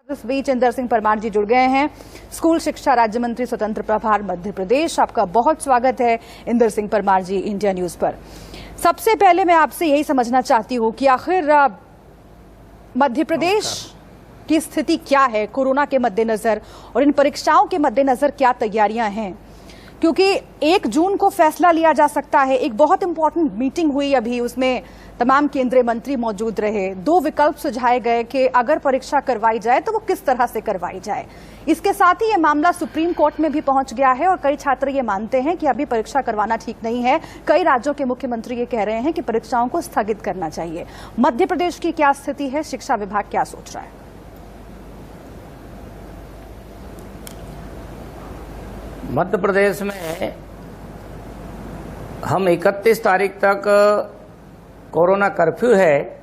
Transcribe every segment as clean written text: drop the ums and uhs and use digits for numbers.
इस बीच इंदर सिंह परमार जी जुड़ गए हैं, स्कूल शिक्षा राज्य मंत्री स्वतंत्र प्रभार मध्य प्रदेश। आपका बहुत स्वागत है इंदर सिंह परमार जी इंडिया न्यूज पर। सबसे पहले मैं आपसे यही समझना चाहती हूं कि आखिर मध्य प्रदेश की स्थिति क्या है कोरोना के मद्देनजर और इन परीक्षाओं के मद्देनजर क्या तैयारियां हैं, क्योंकि 1 जून को फैसला लिया जा सकता है। एक बहुत इंपॉर्टेंट मीटिंग हुई अभी, उसमें तमाम केंद्रीय मंत्री मौजूद रहे। 2 विकल्प सुझाए गए कि अगर परीक्षा करवाई जाए तो वो किस तरह से करवाई जाए। इसके साथ ही ये मामला सुप्रीम कोर्ट में भी पहुंच गया है और कई छात्र ये मानते हैं कि अभी परीक्षा करवाना ठीक नहीं है। कई राज्यों के मुख्यमंत्री ये कह रहे हैं कि परीक्षाओं को स्थगित करना चाहिए। मध्य प्रदेश की क्या स्थिति है, शिक्षा विभाग क्या सोच रहा है? मध्य प्रदेश में हम 31 तारीख तक कोरोना कर्फ्यू है,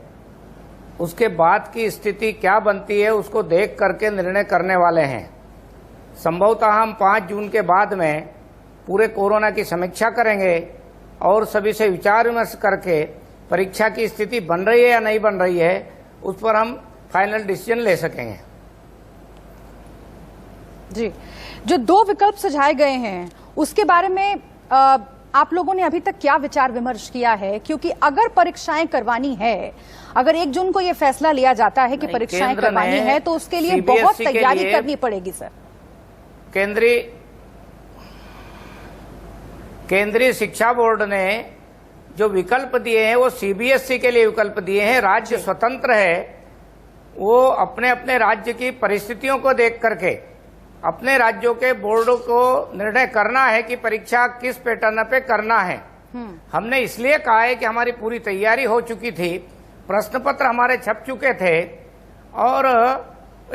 उसके बाद की स्थिति क्या बनती है उसको देख करके निर्णय करने वाले हैं। संभवतः हम 5 जून के बाद में पूरे कोरोना की समीक्षा करेंगे और सभी से विचार विमर्श करके परीक्षा की स्थिति बन रही है या नहीं बन रही है उस पर हम फाइनल डिसीजन ले सकेंगे। जी, जो 2 विकल्प सुझाए गए हैं उसके बारे में आप लोगों ने अभी तक क्या विचार विमर्श किया है? क्योंकि अगर परीक्षाएं करवानी है, अगर 1 जून को यह फैसला लिया जाता है कि परीक्षाएं करवानी है तो उसके लिए बहुत तैयारी करनी पड़ेगी सर। केंद्रीय शिक्षा बोर्ड ने जो विकल्प दिए हैं वो सीबीएसई के लिए विकल्प दिए हैं। राज्य स्वतंत्र है, वो अपने अपने राज्य की परिस्थितियों को देख करके अपने राज्यों के बोर्डों को निर्णय करना है कि परीक्षा किस पैटर्न पे करना है। हमने इसलिए कहा है कि हमारी पूरी तैयारी हो चुकी थी, प्रश्न पत्र हमारे छप चुके थे और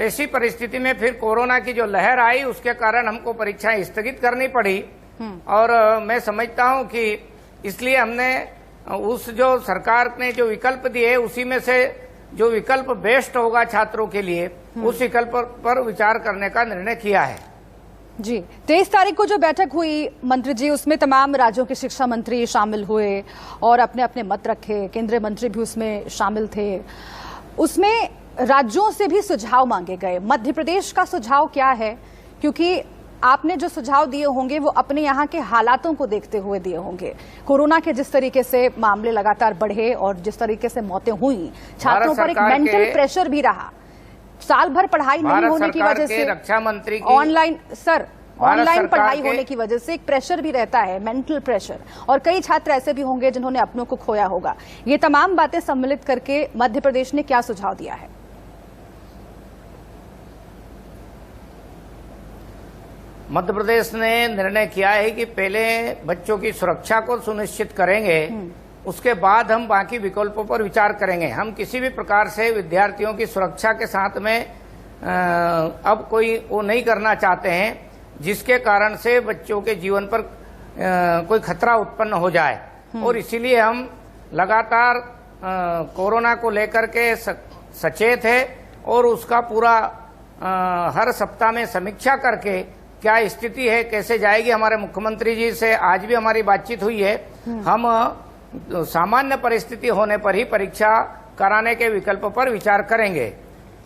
ऐसी परिस्थिति में फिर कोरोना की जो लहर आई उसके कारण हमको परीक्षाएं स्थगित करनी पड़ी। और मैं समझता हूं कि इसलिए हमने उस जो सरकार ने जो विकल्प दिए उसी में से जो विकल्प बेस्ट होगा छात्रों के लिए उस विकल्प पर विचार करने का निर्णय किया है। जी, 23 तारीख को जो बैठक हुई मंत्री जी, उसमें तमाम राज्यों के शिक्षा मंत्री शामिल हुए और अपने अपने मत रखे। केंद्रीय मंत्री भी उसमें शामिल थे। उसमें राज्यों से भी सुझाव मांगे गए। मध्य प्रदेश का सुझाव क्या है? क्योंकि आपने जो सुझाव दिए होंगे वो अपने यहाँ के हालातों को देखते हुए दिए होंगे। कोरोना के जिस तरीके से मामले लगातार बढ़े और जिस तरीके से मौतें हुई, छात्रों पर एक मेंटल प्रेशर भी रहा। साल भर पढ़ाई नहीं होने की वजह से रक्षा मंत्री ऑनलाइन पढ़ाई होने की वजह से एक प्रेशर भी रहता है, मेंटल प्रेशर। और कई छात्र ऐसे भी होंगे जिन्होंने अपनों को खोया होगा। ये तमाम बातें सम्मिलित करके मध्य प्रदेश ने क्या सुझाव दिया है? मध्य प्रदेश ने निर्णय किया है कि पहले बच्चों की सुरक्षा को सुनिश्चित करेंगे, उसके बाद हम बाकी विकल्पों पर विचार करेंगे। हम किसी भी प्रकार से विद्यार्थियों की सुरक्षा के साथ में अब कोई वो नहीं करना चाहते हैं जिसके कारण से बच्चों के जीवन पर कोई खतरा उत्पन्न हो जाए। और इसीलिए हम लगातार कोरोना को लेकर के सचेत है और उसका पूरा हर सप्ताह में समीक्षा करके क्या स्थिति है, कैसे जाएगी। हमारे मुख्यमंत्री जी से आज भी हमारी बातचीत हुई है। हम सामान्य परिस्थिति होने पर ही परीक्षा कराने के विकल्प पर विचार करेंगे।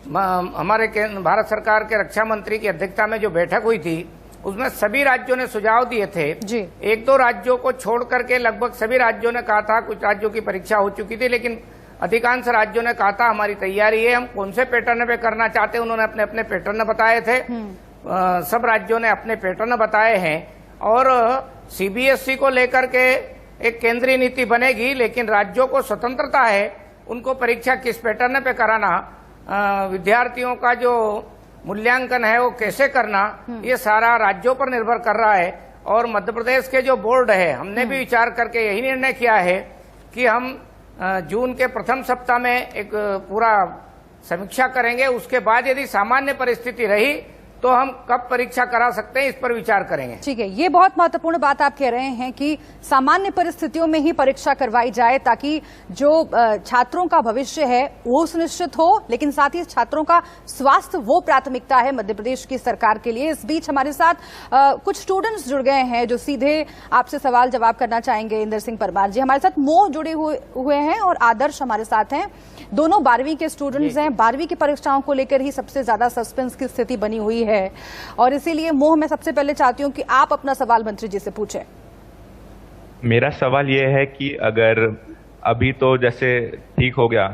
हमारे भारत सरकार के रक्षा मंत्री की अध्यक्षता में जो बैठक हुई थी उसमें सभी राज्यों ने सुझाव दिए थे। 1-2 राज्यों को छोड़ करके लगभग सभी राज्यों ने कहा था, कुछ राज्यों की परीक्षा हो चुकी थी लेकिन अधिकांश राज्यों ने कहा था हमारी तैयारी है, हम कौन से पैटर्न पे करना चाहते हैं। उन्होंने अपने अपने पैटर्न बताए थे। सब राज्यों ने अपने पैटर्न बताए हैं और सीबीएसई को लेकर के एक केंद्रीय नीति बनेगी, लेकिन राज्यों को स्वतंत्रता है उनको परीक्षा किस पैटर्न पे कराना, विद्यार्थियों का जो मूल्यांकन है वो कैसे करना, ये सारा राज्यों पर निर्भर कर रहा है। और मध्य प्रदेश के जो बोर्ड है, हमने भी विचार करके यही निर्णय किया है कि हम जून के प्रथम सप्ताह में एक पूरा समीक्षा करेंगे। उसके बाद यदि सामान्य परिस्थिति रही तो हम कब परीक्षा करा सकते हैं, इस पर विचार करेंगे। ठीक है, ये बहुत महत्वपूर्ण बात आप कह रहे हैं कि सामान्य परिस्थितियों में ही परीक्षा करवाई जाए ताकि जो छात्रों का भविष्य है वो सुनिश्चित हो, लेकिन साथ ही छात्रों का स्वास्थ्य वो प्राथमिकता है मध्य प्रदेश की सरकार के लिए। इस बीच हमारे साथ कुछ स्टूडेंट्स जुड़ गए हैं जो सीधे आपसे सवाल जवाब करना चाहेंगे। इंदर सिंह परमार जी हमारे साथ मोह जुड़े हुए हैं और आदर्श हमारे साथ हैं। दोनों 12वीं के स्टूडेंट्स हैं। 12वीं की परीक्षाओं को लेकर ही सबसे ज्यादा सस्पेंस की स्थिति बनी हुई है और इसीलिए मोह मैं सबसे पहले चाहती हूं कि आप अपना सवाल मंत्री जी से पूछें। मेरा सवाल ये है कि अगर अभी तो जैसे ठीक हो गया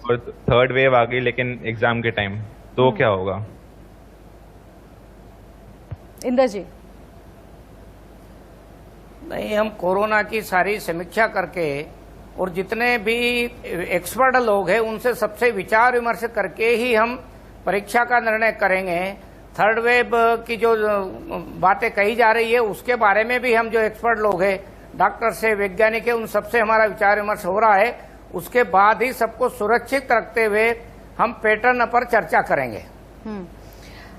और थर्ड वेव आ गई लेकिन एग्जाम के टाइम तो क्या होगा? इंदर जी। नहीं, हम कोरोना की सारी समीक्षा करके और जितने भी एक्सपर्ट लोग हैं उनसे सबसे विचार विमर्श करके ही हम परीक्षा का निर्णय करेंगे। थर्ड वेव की जो बातें कही जा रही है उसके बारे में भी हम जो एक्सपर्ट लोग हैं, डॉक्टर से वैज्ञानिक है, उन सबसे हमारा विचार विमर्श हो रहा है। उसके बाद ही सबको सुरक्षित रखते हुए हम पैटर्न पर चर्चा करेंगे।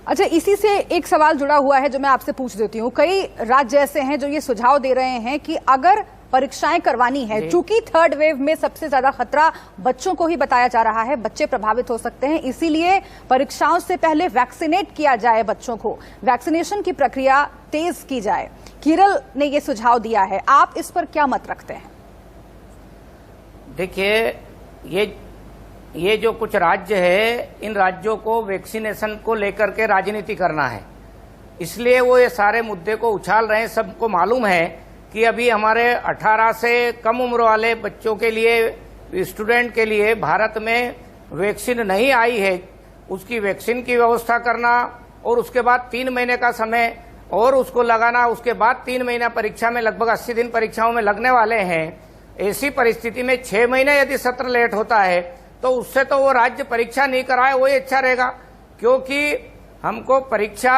अच्छा, इसी से एक सवाल जुड़ा हुआ है जो मैं आपसे पूछ देती हूँ। कई राज्य ऐसे हैं जो ये सुझाव दे रहे हैं कि अगर परीक्षाएं करवानी है, चूंकि थर्ड वेव में सबसे ज्यादा खतरा बच्चों को ही बताया जा रहा है, बच्चे प्रभावित हो सकते हैं, इसीलिए परीक्षाओं से पहले वैक्सीनेट किया जाए बच्चों को, वैक्सीनेशन की प्रक्रिया तेज की जाए। केरल ने ये सुझाव दिया है, आप इस पर क्या मत रखते हैं? देखिए, ये जो कुछ राज्य है, इन राज्यों को वैक्सीनेशन को लेकर के राजनीति करना है, इसलिए वो ये सारे मुद्दे को उछाल रहे हैं। सबको मालूम है कि अभी हमारे 18 से कम उम्र वाले बच्चों के लिए, स्टूडेंट के लिए भारत में वैक्सीन नहीं आई है। उसकी वैक्सीन की व्यवस्था करना और उसके बाद 3 महीने का समय और उसको लगाना, उसके बाद 3 महीना परीक्षा में, लगभग 80 दिन परीक्षाओं में लगने वाले हैं। ऐसी परिस्थिति में 6 महीने यदि सत्र लेट होता है तो उससे तो वो राज्य परीक्षा नहीं कराए वही अच्छा रहेगा, क्योंकि हमको परीक्षा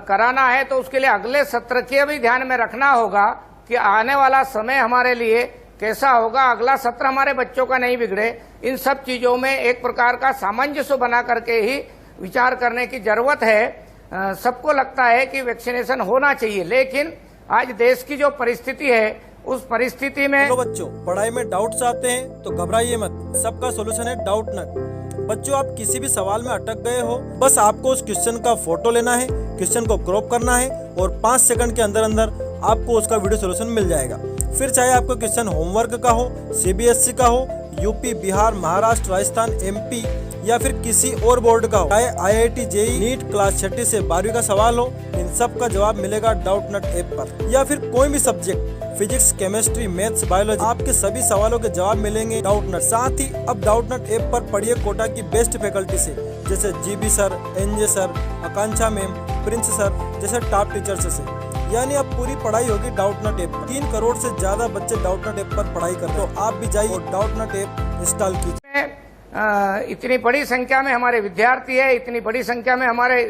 कराना है तो उसके लिए अगले सत्र के भी ध्यान में रखना होगा कि आने वाला समय हमारे लिए कैसा होगा, अगला सत्र हमारे बच्चों का नहीं बिगड़े। इन सब चीजों में एक प्रकार का सामंजस्य बना करके ही विचार करने की जरूरत है। सबको लगता है कि वैक्सीनेशन होना चाहिए, लेकिन आज देश की जो परिस्थिति है उस परिस्थिति में बच्चों पढ़ाई में डाउट्स आते हैं तो घबराइए मत, सबका सोल्यूशन है डाउट नट। बच्चों, आप किसी भी सवाल में अटक गए हो, बस आपको उस क्वेश्चन का फोटो लेना है, क्वेश्चन को क्रॉप करना है और 5 सेकंड के अंदर अंदर आपको उसका वीडियो सोल्यूशन मिल जाएगा। फिर चाहे आपको क्वेश्चन होमवर्क का हो, सीबीएसई का हो, यूपी, बिहार, महाराष्ट्र, राजस्थान, एमपी या फिर किसी और बोर्ड का हो, चाहे आईआईटी, जेईई, नीट क्लास 6 से 12वीं का सवाल हो, इन सब का जवाब मिलेगा डाउट नट ऐप पर। या फिर कोई भी subject, physics, chemistry, maths, biology, आपके सभी सवालों के जवाब मिलेंगे डाउट नट। साथ ही अब डाउट नट ऐप पर पढ़िए कोटा की बेस्ट फैकल्टी से, जैसे जीबी सर, एनजे सर, आकांक्षा मैम, प्रिंस सर जैसे टॉप टीचर्स से। यानी अब पूरी पढ़ाई होगी डाउट नट ऐप पर। 3 करोड़ से ज्यादा बच्चे डाउट नट ऐप पर पढ़ाई करते हो, आप भी जाइए और डाउट नट ऐप इंस्टॉल कीजिए। इतनी बड़ी संख्या में हमारे विद्यार्थी है, इतनी बड़ी संख्या में हमारे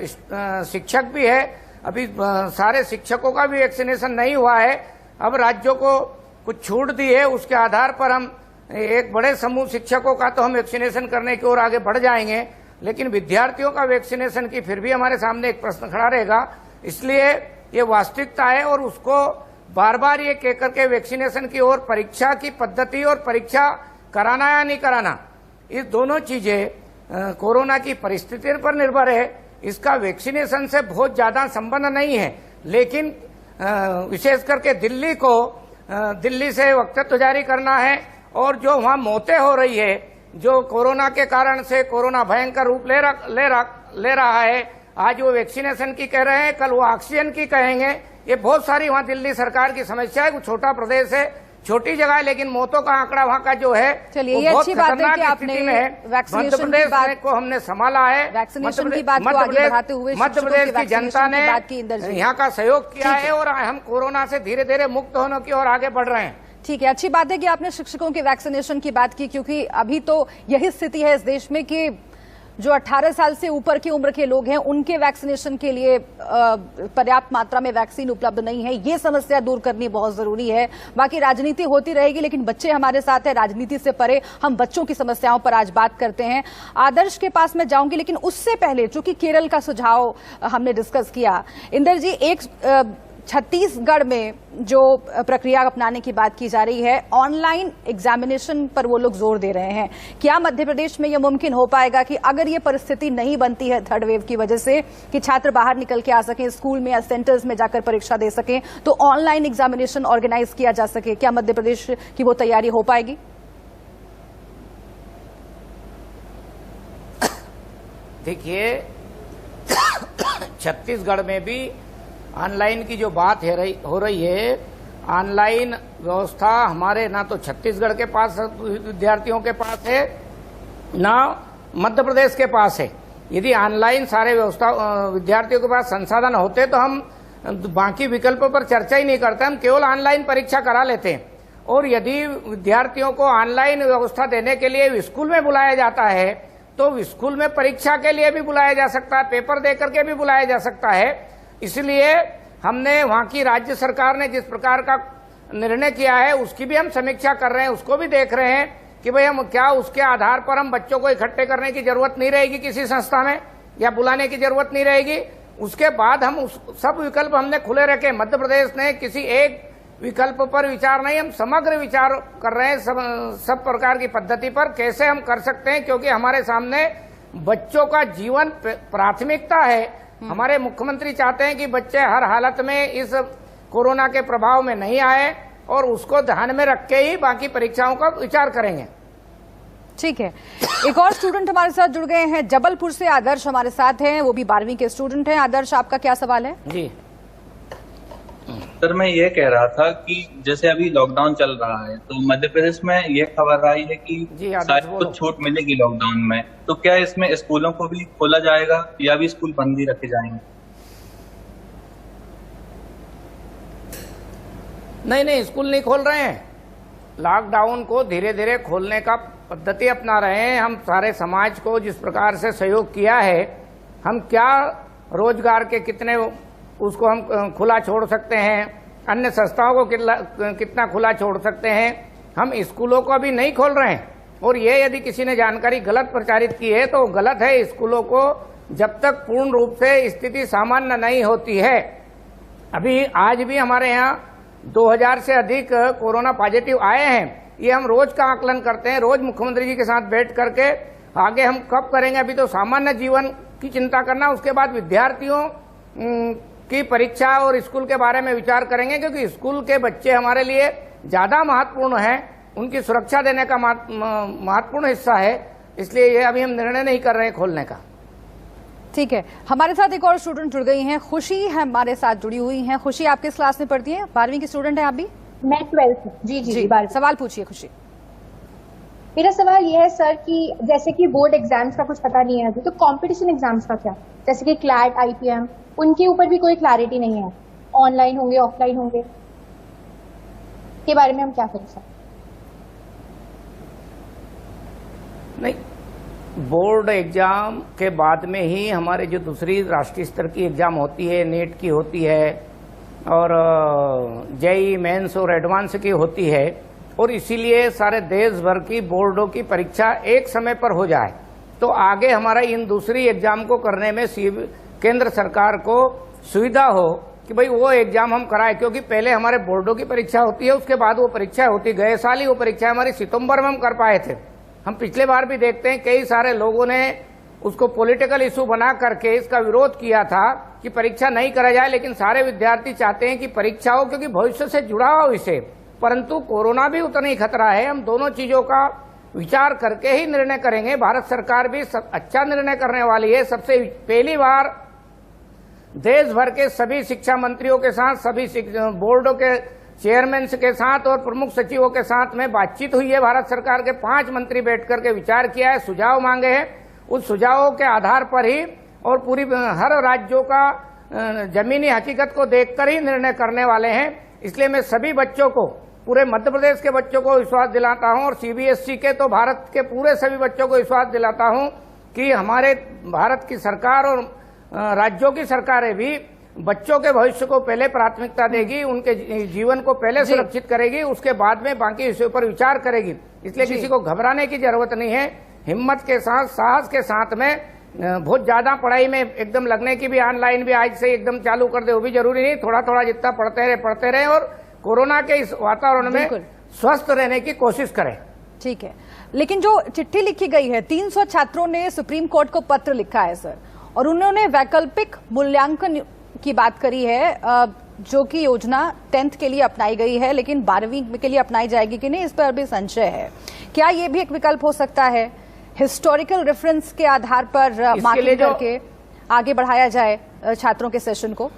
शिक्षक भी है। अभी सारे शिक्षकों का भी वैक्सीनेशन नहीं हुआ है। अब राज्यों को कुछ छूट दी है, उसके आधार पर हम एक बड़े समूह शिक्षकों का तो हम वैक्सीनेशन करने की ओर आगे बढ़ जाएंगे, लेकिन विद्यार्थियों का वैक्सीनेशन की फिर भी हमारे सामने एक प्रश्न खड़ा रहेगा। इसलिए ये वास्तविकता है और उसको बार बार ये कहकर के वैक्सीनेशन की ओर, परीक्षा की पद्धति और परीक्षा कराना या नहीं कराना, ये दोनों चीजें कोरोना की परिस्थिति पर निर्भर है। इसका वैक्सीनेशन से बहुत ज्यादा संबंध नहीं है, लेकिन विशेष करके दिल्ली से वक्तव्य जारी करना है और जो वहां मौतें हो रही है, जो कोरोना के कारण से कोरोना भयंकर रूप ले रहा है, आज वो वैक्सीनेशन की कह रहे हैं, कल वो ऑक्सीजन की कहेंगे। ये बहुत सारी वहां दिल्ली सरकार की समस्या है। छोटा प्रदेश है, छोटी जगह है, लेकिन मौतों का आंकड़ा वहां का जो है, चलिए ये अच्छी बात है कि आपने वैक्सीनेशन की बात को हमने संभाला है। वैक्सीनेशन की बात को आगे बढ़ाते हुए मध्य प्रदेश की जनता ने यहाँ का सहयोग किया है और हम कोरोना से धीरे धीरे मुक्त होने की ओर आगे बढ़ रहे हैं। ठीक है, अच्छी बात है कि आपने शिक्षकों के वैक्सीनेशन की बात की, क्योंकि अभी तो यही स्थिति है इस देश में कि जो 18 साल से ऊपर की उम्र के लोग हैं उनके वैक्सीनेशन के लिए पर्याप्त मात्रा में वैक्सीन उपलब्ध नहीं है। ये समस्या दूर करनी बहुत जरूरी है। बाकी राजनीति होती रहेगी, लेकिन बच्चे हमारे साथ है। राजनीति से परे हम बच्चों की समस्याओं पर आज बात करते हैं। आदर्श के पास मैं जाऊंगी, लेकिन उससे पहले चूंकि केरल का सुझाव हमने डिस्कस किया, इंदर जी, एक छत्तीसगढ़ में जो प्रक्रिया अपनाने की बात की जा रही है, ऑनलाइन एग्जामिनेशन पर वो लोग जोर दे रहे हैं। क्या मध्य प्रदेश में यह मुमकिन हो पाएगा कि अगर ये परिस्थिति नहीं बनती है थर्ड वेव की वजह से कि छात्र बाहर निकल के आ सकें, स्कूल में या सेंटर्स में जाकर परीक्षा दे सकें, तो ऑनलाइन एग्जामिनेशन ऑर्गेनाइज किया जा सके? क्या मध्य प्रदेश की वो तैयारी हो पाएगी? देखिए, छत्तीसगढ़ में भी ऑनलाइन की जो बात हो रही है, ऑनलाइन व्यवस्था हमारे ना तो छत्तीसगढ़ के पास विद्यार्थियों के पास है, ना मध्य प्रदेश के पास है। यदि ऑनलाइन सारे व्यवस्था विद्यार्थियों के पास संसाधन होते तो हम बाकी विकल्पों पर चर्चा ही नहीं करते, हम केवल ऑनलाइन परीक्षा करा लेते हैं। और यदि विद्यार्थियों को ऑनलाइन व्यवस्था देने के लिए स्कूल में बुलाया जाता है तो स्कूल में परीक्षा के लिए भी बुलाया जा सकता है, पेपर दे करके भी बुलाया जा सकता है। इसलिए हमने वहां की राज्य सरकार ने जिस प्रकार का निर्णय किया है उसकी भी हम समीक्षा कर रहे हैं, उसको भी देख रहे हैं कि भाई हम क्या उसके आधार पर हम बच्चों को इकट्ठे करने की जरूरत नहीं रहेगी किसी संस्था में, या बुलाने की जरूरत नहीं रहेगी। उसके बाद हम सब विकल्प हमने खुले रखे। मध्य प्रदेश ने किसी एक विकल्प पर विचार नहीं, हम समग्र विचार कर रहे हैं सब प्रकार की पद्धति पर कैसे हम कर सकते हैं, क्योंकि हमारे सामने बच्चों का जीवन प्राथमिकता है। हमारे मुख्यमंत्री चाहते हैं कि बच्चे हर हालत में इस कोरोना के प्रभाव में नहीं आए और उसको ध्यान में रख के ही बाकी परीक्षाओं का विचार करेंगे। ठीक है, एक और स्टूडेंट हमारे साथ जुड़ गए हैं, जबलपुर से आदर्श हमारे साथ हैं, वो भी 12वीं के स्टूडेंट हैं। आदर्श, आपका क्या सवाल है? जी सर, मैं ये कह रहा था कि जैसे अभी लॉकडाउन चल रहा है तो मध्य प्रदेश में ये खबर आई है कि शायद कुछ छूट मिलेगी लॉकडाउन में, तो क्या इसमें स्कूलों को भी खोला जाएगा या भी स्कूल बंद ही रखे जाएंगे? नहीं, स्कूल नहीं खोल रहे हैं। लॉकडाउन को धीरे धीरे खोलने का पद्धति अपना रहे हैं। हम सारे समाज को जिस प्रकार से सहयोग किया है, हम क्या रोजगार के कितने उसको हम खुला छोड़ सकते हैं, अन्य संस्थाओं को कितना खुला छोड़ सकते हैं, हम स्कूलों को अभी नहीं खोल रहे हैं। और ये यदि किसी ने जानकारी गलत प्रचारित की है तो गलत है। स्कूलों को जब तक पूर्ण रूप से स्थिति सामान्य नहीं होती है, अभी आज भी हमारे यहाँ 2000 से अधिक कोरोना पॉजिटिव आए हैं। ये हम रोज का आकलन करते हैं, रोज मुख्यमंत्री जी के साथ बैठ करके आगे हम कब करेंगे। अभी तो सामान्य जीवन की चिंता करना, उसके बाद विद्यार्थियों की परीक्षा और स्कूल के बारे में विचार करेंगे, क्योंकि स्कूल के बच्चे हमारे लिए ज्यादा महत्वपूर्ण हैं, उनकी सुरक्षा देने का महत्वपूर्ण हिस्सा है। इसलिए ये अभी हम निर्णय नहीं कर रहे हैं खोलने का। ठीक है, हमारे साथ एक और स्टूडेंट जुड़ गई हैं, खुशी हमारे साथ जुड़ी हुई हैं। खुशी, आप किस क्लास में पढ़ती हैं? 12वीं की स्टूडेंट हैं आप भी? मैं 12th। जी। सवाल पूछिए खुशी। मेरा सवाल यह है सर कि जैसे कि बोर्ड एग्जाम्स का कुछ पता नहीं है अभी, तो कंपटीशन एग्जाम्स का क्या, जैसे कि क्लैट, IPM, उनके ऊपर भी कोई क्लैरिटी नहीं है, ऑनलाइन होंगे ऑफलाइन होंगे, के बारे में हम क्या करें सर? नहीं, बोर्ड एग्जाम के बाद में ही हमारे जो दूसरी राष्ट्रीय स्तर की एग्जाम होती है, नीट की होती है और JEE मेंस और एडवांस की होती है, और इसीलिए सारे देश भर की बोर्डों की परीक्षा एक समय पर हो जाए तो आगे हमारा इन दूसरी एग्जाम को करने में केंद्र सरकार को सुविधा हो कि भाई वो एग्जाम हम कराए। क्योंकि पहले हमारे बोर्डों की परीक्षा होती है, उसके बाद वो परीक्षा होती, गए साल ही वो परीक्षा हमारी सितंबर में हम कर पाए थे। हम पिछले बार भी देखते हैं कई सारे लोगों ने उसको पॉलिटिकल इशू बना करके इसका विरोध किया था कि परीक्षा नहीं करा जाए, लेकिन सारे विद्यार्थी चाहते हैं कि परीक्षा हो, क्योंकि भविष्य से जुड़ा हो इसे। परंतु कोरोना भी उतना ही खतरा है, हम दोनों चीजों का विचार करके ही निर्णय करेंगे। भारत सरकार भी अच्छा निर्णय करने वाली है। सबसे पहली बार देश भर के सभी शिक्षा मंत्रियों के साथ, सभी बोर्डों के चेयरमैन के साथ और प्रमुख सचिवों के साथ में बातचीत हुई है। भारत सरकार के 5 मंत्री बैठ करके विचार किया है, सुझाव मांगे हैं। उस सुझावों के आधार पर ही और पूरी हर राज्यों का जमीनी हकीकत को देखकर ही निर्णय करने वाले हैं। इसलिए मैं सभी बच्चों को, पूरे मध्य प्रदेश के बच्चों को विश्वास दिलाता हूं और CBSE के तो भारत के पूरे सभी बच्चों को विश्वास दिलाता हूं कि हमारे भारत की सरकार और राज्यों की सरकारें भी बच्चों के भविष्य को पहले प्राथमिकता देगी, उनके जीवन को पहले सुरक्षित करेगी, उसके बाद में बाकी विषयों पर विचार करेगी। इसलिए किसी को घबराने की जरूरत नहीं है। हिम्मत के साथ, साहस के साथ में बहुत ज्यादा पढ़ाई में एकदम लगने की भी, ऑनलाइन भी आज से एकदम चालू कर दे वो भी जरूरी नहीं। थोड़ा थोड़ा जितना पढ़ते रहे और कोरोना के इस वातावरण में स्वस्थ रहने की कोशिश करें। ठीक है, लेकिन जो चिट्ठी लिखी गई है, 300 छात्रों ने सुप्रीम कोर्ट को पत्र लिखा है सर, और उन्होंने वैकल्पिक मूल्यांकन की बात करी है, जो कि योजना 10th के लिए अपनाई गई है, लेकिन 12वीं के लिए अपनाई जाएगी कि नहीं, इस पर भी संशय है। क्या ये भी एक विकल्प हो सकता है, हिस्टोरिकल रेफरेंस के आधार पर मार्किंग करके आगे बढ़ाया जाए छात्रों के सेशन को?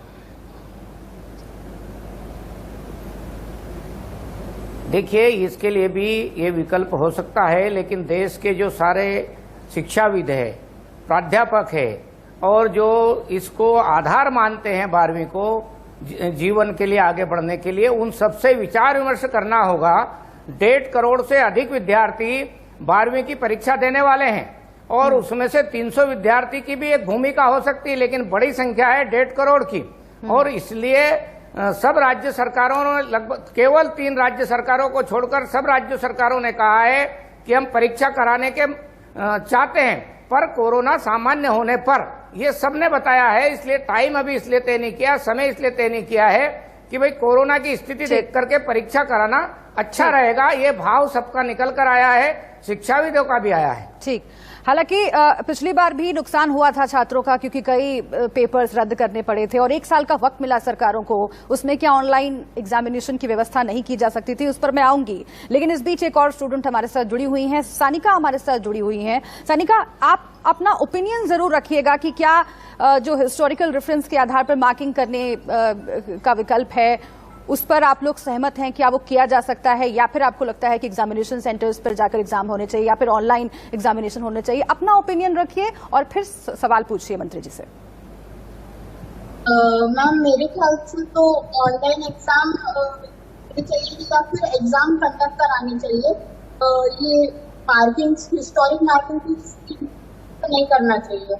देखिए, इसके लिए भी ये विकल्प हो सकता है, लेकिन देश के जो सारे शिक्षाविद है, प्राध्यापक है और जो इसको आधार मानते हैं 12वीं को जीवन के लिए आगे बढ़ने के लिए, उन सबसे विचार विमर्श करना होगा। 1.5 करोड़ से अधिक विद्यार्थी 12वीं की परीक्षा देने वाले हैं और उसमें से 300 विद्यार्थी की भी एक भूमिका हो सकती है, लेकिन बड़ी संख्या है 1.5 करोड़ की। और इसलिए सब राज्य सरकारों ने, लगभग केवल 3 राज्य सरकारों को छोड़कर सब राज्य सरकारों ने कहा है कि हम परीक्षा कराने के चाहते हैं, पर कोरोना सामान्य होने पर, ये सबने बताया है। इसलिए टाइम अभी इसलिए तय नहीं किया, समय इसलिए तय नहीं किया है कि भाई कोरोना की स्थिति देख करके परीक्षा कराना अच्छा रहेगा। ये भाव सबका निकल कर आया है, शिक्षाविदों का भी आया है। ठीक, हालांकि पिछली बार भी नुकसान हुआ था छात्रों का, क्योंकि कई पेपर्स रद्द करने पड़े थे और 1 साल का वक्त मिला सरकारों को। उसमें क्या ऑनलाइन एग्जामिनेशन की व्यवस्था नहीं की जा सकती थी, उस पर मैं आऊंगी। लेकिन इस बीच एक और स्टूडेंट हमारे साथ जुड़ी हुई हैं, सानिका हमारे साथ जुड़ी हुई हैं। सानिका, आप अपना ओपिनियन जरूर रखिएगा कि क्या जो हिस्टोरिकल रेफरेंस के आधार पर मार्किंग करने का विकल्प है, उस पर आप लोग सहमत हैं? क्या वो किया जा सकता है, या फिर आपको लगता है कि एग्जामिनेशन सेंटर्स पर जाकर एग्जाम होने चाहिए, या फिर ऑनलाइन एग्जामिनेशन होने चाहिए? अपना ओपिनियन रखिए और फिर सवाल पूछिए मंत्री जी से। मैम, मेरे ख्याल से तो ऑनलाइन एग्जाम चाहिए या फिर एग्जाम कंडक्ट करानी चाहिए। ये मार्किंग, हिस्टोरिक मार्किंग नहीं करना चाहिए,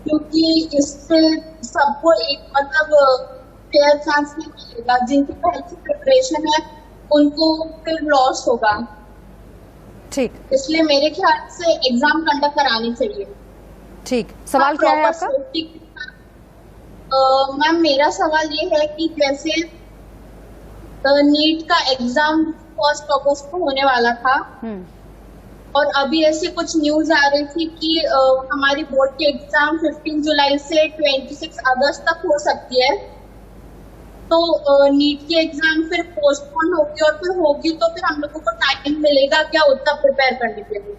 क्योंकि इससे सबको एक मतलब फेयर चांस नहीं मिलेगा। जिनकी पहले से प्रिपरेशन है उनको फिर लॉस होगा। ठीक, इसलिए मेरे ख्याल से एग्जाम कंडक्ट करानी चाहिए। ठीक, सवाल क्या है आपका? मैम, मेरा सवाल ये है कि जैसे नीट का एग्जाम 1 अगस्त को होने वाला था और अभी ऐसी कुछ न्यूज आ रही थी कि हमारी बोर्ड की एग्जाम 15 जुलाई से 26 अगस्त तक हो सकती है। तो नीट की एग्जाम फिर पोस्टपोन होगी, और फिर होगी तो फिर हम लोगों को टाइम मिलेगा क्या उतना प्रिपेयर करने के लिए?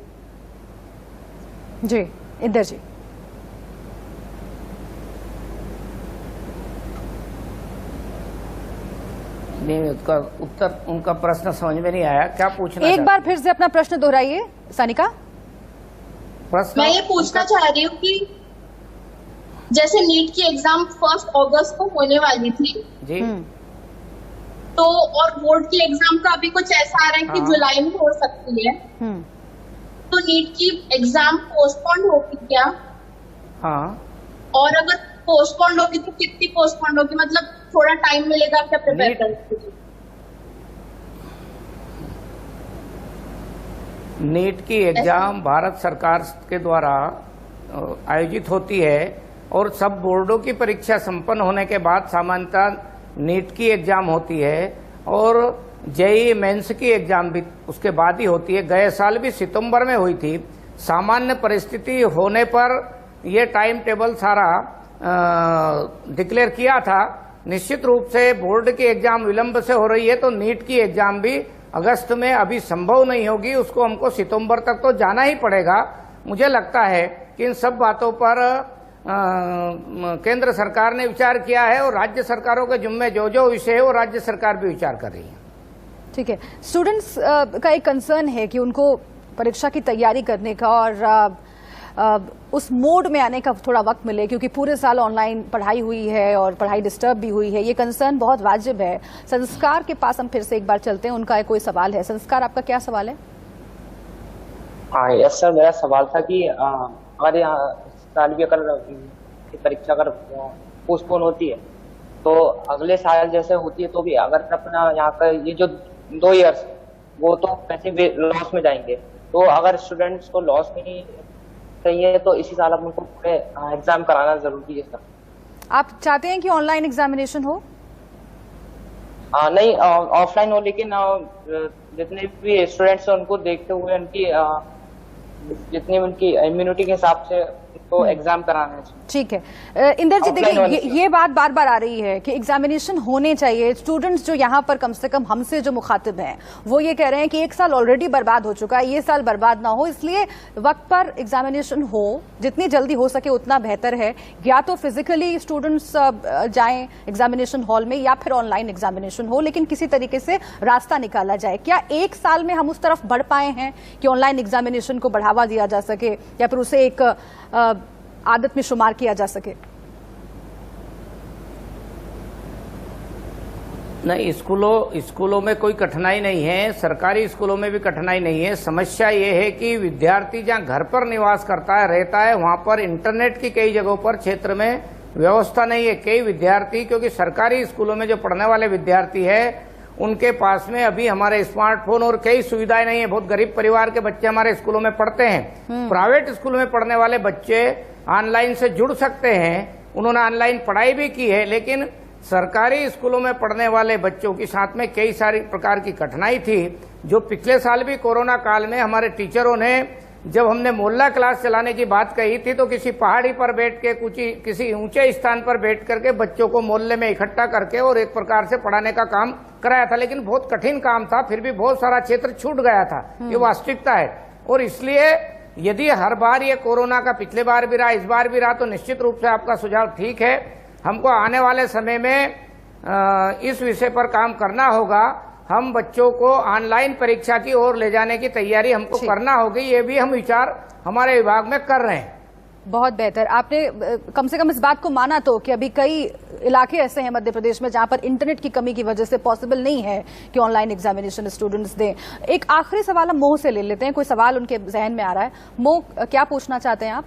जी, इंदर जी। नहीं, उसका उत्तर, उनका प्रश्न समझ में नहीं आया, क्या पूछना? एक बार फिर से अपना प्रश्न दोहराइए सानिका। प्रश्न मैं ये पूछना चाह रही हूँ कि जैसे नीट की एग्जाम 1 अगस्त को होने वाली थी जी, तो और बोर्ड की एग्जाम का अभी कुछ ऐसा आ रहा है कि जुलाई में हो सकती है, तो नीट की एग्जाम पोस्टपोन होगी क्या? हाँ। और अगर पोस्टपोन होगी तो कितनी पोस्टपोन होगी, मतलब थोड़ा टाइम मिलेगा क्या प्रिपेयर करने के लिए? नीट की एग्जाम भारत सरकार के द्वारा आयोजित होती है और सब बोर्डों की परीक्षा संपन्न होने के बाद सामान्यतः नीट की एग्जाम होती है और जेईई मेंस की एग्जाम भी उसके बाद ही होती है। गए साल भी सितंबर में हुई थी। सामान्य परिस्थिति होने पर यह टाइम टेबल सारा डिक्लेयर किया था। निश्चित रूप से बोर्ड की एग्जाम विलंब से हो रही है तो नीट की एग्जाम भी अगस्त में अभी संभव नहीं होगी, उसको हमको सितंबर तक तो जाना ही पड़ेगा। मुझे लगता है कि इन सब बातों पर केंद्र सरकार ने विचार किया है और राज्य सरकारों के जिम्मे जो जो विषय है वो राज्य सरकार भी विचार कर रही है। ठीक है, स्टूडेंट्स का एक कंसर्न है कि उनको परीक्षा की तैयारी करने का और उस मोड में आने का थोड़ा वक्त मिले, क्योंकि पूरे साल ऑनलाइन पढ़ाई हुई है और पढ़ाई डिस्टर्ब भी हुई है। ये कंसर्न बहुत वाजिब है। संस्कार के पास हम फिर से एक बार चलते हैं, उनका कोई सवाल है। संस्कार, आपका क्या सवाल है? हाँ यस सर, मेरा सवाल था कि हमारे यहाँ साल भी अगर परीक्षा अगर पोस्टपोन होती है तो अगले साल जैसे होती है तो भी अगर अपना यहाँ का ये जो 2 ईयर्स वो तो पैसे लॉस में जाएंगे। तो अगर स्टूडेंट्स को लॉस में ही चाहिए तो इसी साल अब उनको पूरे एग्जाम कराना जरूरी है सर। आप चाहते हैं कि ऑनलाइन एग्जामिनेशन हो? नहीं, ऑफलाइन हो, लेकिन जितने भी स्टूडेंट्स हैं उनको देखते हुए उनकी जितनी उनकी इम्यूनिटी के हिसाब से तो एग्जाम कराना है। ठीक है इंदर जी, देखिए ये बात बार बार आ रही है कि एग्जामिनेशन होने चाहिए। स्टूडेंट्स जो यहाँ पर कम से कम हमसे जो मुखातिब हैं वो ये कह रहे हैं कि 1 साल ऑलरेडी बर्बाद हो चुका है, ये साल बर्बाद ना हो, इसलिए वक्त पर एग्जामिनेशन हो, जितनी जल्दी हो सके उतना बेहतर है। या तो फिजिकली स्टूडेंट्स जाएं एग्जामिनेशन हॉल में या फिर ऑनलाइन एग्जामिनेशन हो, लेकिन किसी तरीके से रास्ता निकाला जाए। क्या 1 साल में हम उस तरफ बढ़ पाए हैं कि ऑनलाइन एग्जामिनेशन को बढ़ावा दिया जा सके या फिर उसे एक आदत में शुमार किया जा सके? नहीं, स्कूलों में कोई कठिनाई नहीं है, सरकारी स्कूलों में भी कठिनाई नहीं है। समस्या ये है कि विद्यार्थी जहाँ घर पर निवास करता है, रहता है, वहाँ पर इंटरनेट की कई जगहों पर क्षेत्र में व्यवस्था नहीं है। कई विद्यार्थी, क्योंकि सरकारी स्कूलों में जो पढ़ने वाले विद्यार्थी है उनके पास में अभी हमारे स्मार्टफोन और कई सुविधाएं नहीं है। बहुत गरीब परिवार के बच्चे हमारे स्कूलों में पढ़ते हैं। प्राइवेट स्कूल में पढ़ने वाले बच्चे ऑनलाइन से जुड़ सकते हैं, उन्होंने ऑनलाइन पढ़ाई भी की है, लेकिन सरकारी स्कूलों में पढ़ने वाले बच्चों के साथ में कई सारी प्रकार की कठिनाई थी, जो पिछले साल भी कोरोना काल में हमारे टीचरों ने, जब हमने मोहल्ला क्लास चलाने की बात कही थी तो किसी पहाड़ी पर बैठ के किसी ऊंचे स्थान पर बैठ करके बच्चों को मोहल्ले में इकट्ठा करके और एक प्रकार से पढ़ाने का काम कराया था। लेकिन बहुत कठिन काम था, फिर भी बहुत सारा क्षेत्र छूट गया था, ये वास्तविकता है। और इसलिए यदि हर बार ये कोरोना का पिछले बार भी रहा, इस बार भी रहा, तो निश्चित रूप से आपका सुझाव ठीक है। हमको आने वाले समय में इस विषय पर काम करना होगा। हम बच्चों को ऑनलाइन परीक्षा की ओर ले जाने की तैयारी हमको करना होगी, ये भी हम विचार हमारे विभाग में कर रहे हैं। बहुत बेहतर, आपने कम से कम इस बात को माना तो कि अभी कई इलाके ऐसे हैं मध्य प्रदेश में जहां पर इंटरनेट की कमी की वजह से पॉसिबल नहीं है कि ऑनलाइन एग्जामिनेशन स्टूडेंट्स दें। एक आखिरी सवाल हम मोह से ले लेते हैं, कोई सवाल उनके जहन में आ रहा है। मोह, क्या पूछना चाहते हैं आप?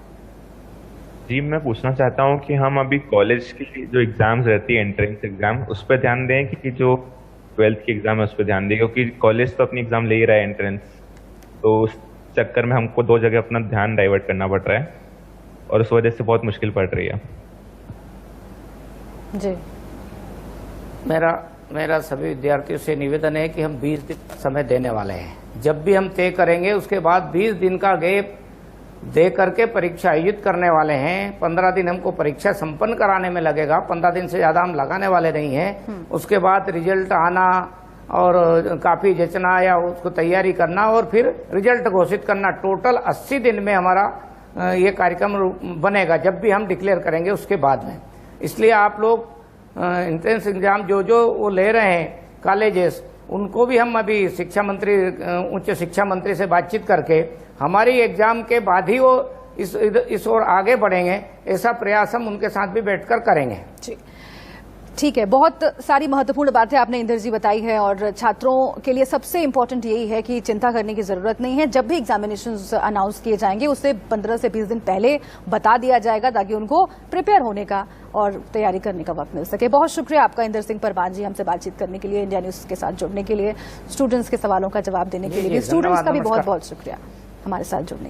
जी, मैं पूछना चाहता हूँ कि हम अभी कॉलेज की जो एग्जाम्स रहती है, एंट्रेंस एग्जाम, उस पर ध्यान दें कि जो 12th की एग्जाम है उस पर ध्यान दें, क्योंकि कॉलेज तो अपनी एग्जाम ले ही रहा है एंट्रेंस, तो उस चक्कर में हमको 2 जगह अपना ध्यान डाइवर्ट करना पड़ रहा है और उस वजह से बहुत मुश्किल पड़ रही है। जी, मेरा सभी विद्यार्थियों से निवेदन है कि हम 20 दिन समय देने वाले हैं। जब भी हम तय करेंगे उसके बाद 20 दिन का गैप दे करके परीक्षा आयोजित करने वाले हैं। 15 दिन हमको परीक्षा संपन्न कराने में लगेगा, 15 दिन से ज्यादा हम लगाने वाले नहीं हैं। उसके बाद रिजल्ट आना और काफी जचना या उसको तैयारी करना और फिर रिजल्ट घोषित करना, टोटल 80 दिन में हमारा ये कार्यक्रम बनेगा, जब भी हम डिक्लेयर करेंगे उसके बाद में। इसलिए आप लोग एंट्रेंस एग्जाम जो वो ले रहे हैं कॉलेजेस, उनको भी हम अभी शिक्षा मंत्री, उच्च शिक्षा मंत्री से बातचीत करके हमारी एग्जाम के बाद ही वो इस ओर आगे बढ़ेंगे, ऐसा प्रयास हम उनके साथ भी बैठकर करेंगे। ठीक है, बहुत सारी महत्वपूर्ण बातें आपने इंदर जी बताई है और छात्रों के लिए सबसे इम्पोर्टेंट यही है कि चिंता करने की जरूरत नहीं है। जब भी एग्जामिनेशंस अनाउंस किए जाएंगे उसे 15 से 20 दिन पहले बता दिया जाएगा ताकि उनको प्रिपेयर होने का और तैयारी करने का वक्त मिल सके। बहुत शुक्रिया आपका इंदर सिंह परमार जी, हमसे बातचीत करने के लिए, इंडिया न्यूज के साथ जुड़ने के लिए, स्टूडेंट्स के सवालों का जवाब देने के लिए। स्टूडेंट्स का भी बहुत बहुत शुक्रिया हमारे साथ जुड़ने के लिए।